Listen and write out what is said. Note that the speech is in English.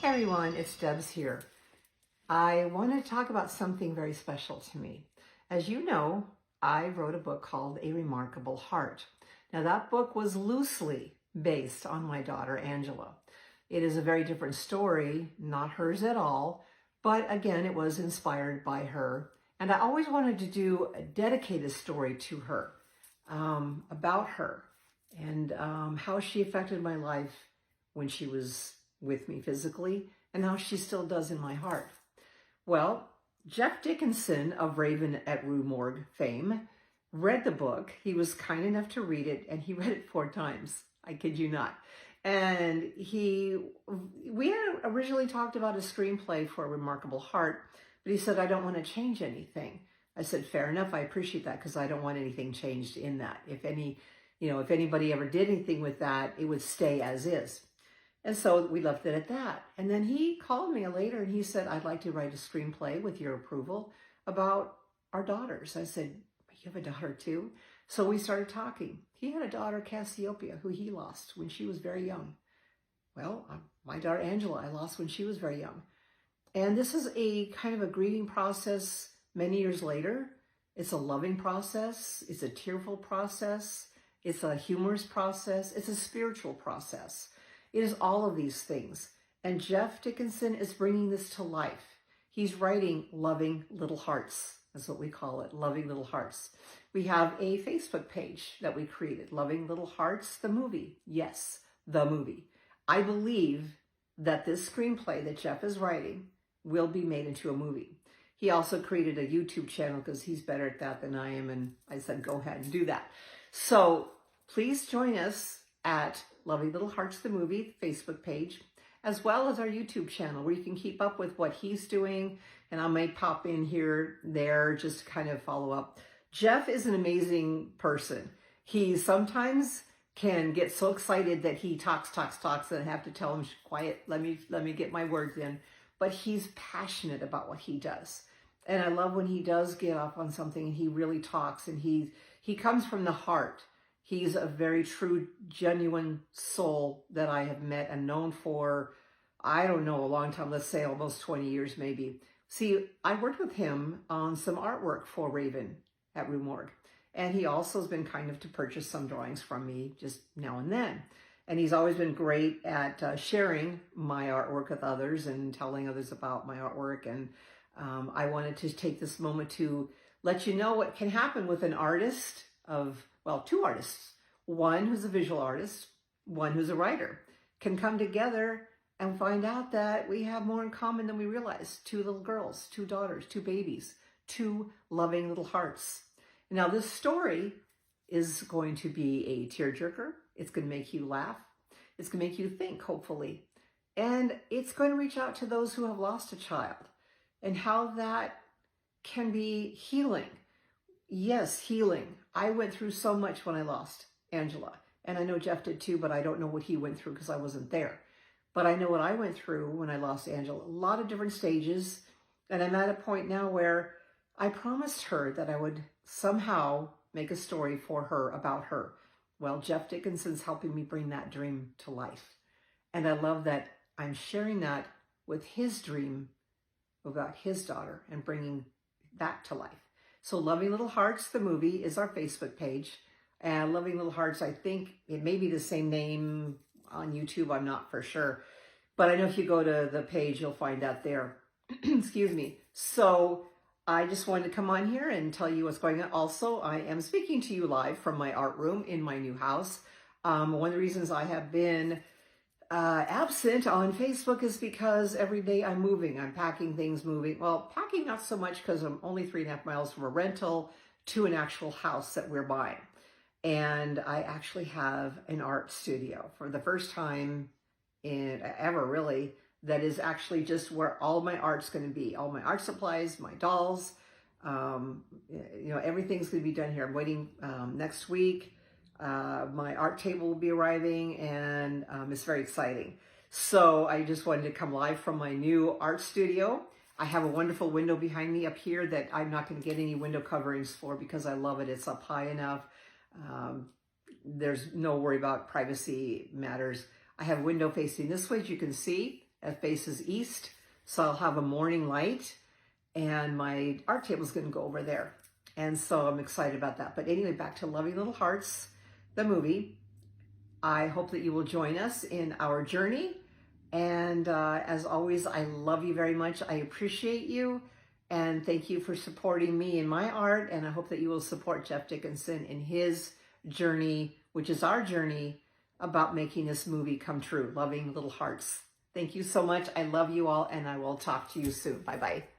Hi everyone, it's Debz here. I want to talk about something very special to me. As you know, I wrote a book called A Remarkable Heart. Now that book was loosely based on my daughter Angela. It is a very different story, not hers at all, but again, it was inspired by her. And I always wanted to do a dedicated story to her, about her and how she affected my life when she was with me physically, and how she still does in my heart. Well, Jeff Dickinson of Raven at Rue Morgue fame read the book. He was kind enough to read it, and he read it 4 times. I kid you not. And we had originally talked about a screenplay for A Remarkable Heart, but he said, I don't want to change anything. I said, fair enough. I appreciate that because I don't want anything changed in that. If anybody ever did anything with that, it would stay as is. And so we left it at that. And then he called me later and he said, I'd like to write a screenplay with your approval about our daughters. I said, you have a daughter too? So we started talking. He had a daughter, Cassiopeia, who he lost when she was very young. Well, my daughter, Angela, I lost when she was very young. And this is a kind of a grieving process many years later. It's a loving process. It's a tearful process. It's a humorous process. It's a spiritual process. It is all of these things. And Jeff Dickinson is bringing this to life. He's writing Loving Little Hearts. That's what we call it, Loving Little Hearts. We have a Facebook page that we created, Loving Little Hearts, the movie. Yes, the movie. I believe that this screenplay that Jeff is writing will be made into a movie. He also created a YouTube channel because he's better at that than I am. And I said, go ahead and do that. So please join us at Loving Little Hearts, the movie, Facebook page, as well as our YouTube channel where you can keep up with what he's doing. And I may pop in here, there, just to kind of follow up. Jeff is an amazing person. He sometimes can get so excited that he talks, and I have to tell him, quiet, let me get my words in. But he's passionate about what he does. And I love when he does get off on something and he really talks and he comes from the heart. He's a very true, genuine soul that I have met and known for, I don't know, a long time, let's say almost 20 years maybe. See, I worked with him on some artwork for Raven at Rue Morgue. And he also has been kind enough to purchase some drawings from me just now and then. And he's always been great at sharing my artwork with others and telling others about my artwork. And I wanted to take this moment to let you know what can happen with an artist of, well, 2 artists. One who's a visual artist, one who's a writer, can come together and find out that we have more in common than we realize. 2 little girls, 2 daughters, 2 babies, 2 loving little hearts. Now this story is going to be a tearjerker. It's going to make you laugh. It's going to make you think, hopefully. And it's going to reach out to those who have lost a child and how that can be healing. Yes, healing. I went through so much when I lost Angela. And I know Jeff did too, but I don't know what he went through because I wasn't there. But I know what I went through when I lost Angela. A lot of different stages. And I'm at a point now where I promised her that I would somehow make a story for her about her. Well, Jeff Dickinson's helping me bring that dream to life. And I love that I'm sharing that with his dream about his daughter and bringing that to life. So Loving Little Hearts, the movie, is our Facebook page. And Loving Little Hearts, I think it may be the same name on YouTube. I'm not for sure. But I know if you go to the page, you'll find that there. Excuse me. So I just wanted to come on here and tell you what's going on. Also, I am speaking to you live from my art room in my new house. One of the reasons I have been absent on Facebook is because every day I'm moving. I'm packing things, moving. Well, packing not so much because I'm only 3.5 miles from a rental to an actual house that we're buying. And I actually have an art studio for the first time ever, really, that is actually just where all my art's going to be. All my art supplies, my dolls, everything's going to be done here. I'm waiting next week. My art table will be arriving, and it's very exciting. So I just wanted to come live from my new art studio. I have a wonderful window behind me up here that I'm not going to get any window coverings for because I love it. It's up high enough. There's no worry about privacy matters. I have a window facing this way, as you can see. that faces east. So I'll have a morning light, and my art table is going to go over there. And so I'm excited about that. But anyway, back to Loving Little Hearts, the movie. I hope that you will join us in our journey. And as always, I love you very much. I appreciate you. And thank you for supporting me in my art. And I hope that you will support Jeff Dickinson in his journey, which is our journey about making this movie come true, Loving Little Hearts. Thank you so much. I love you all, and I will talk to you soon. Bye-bye.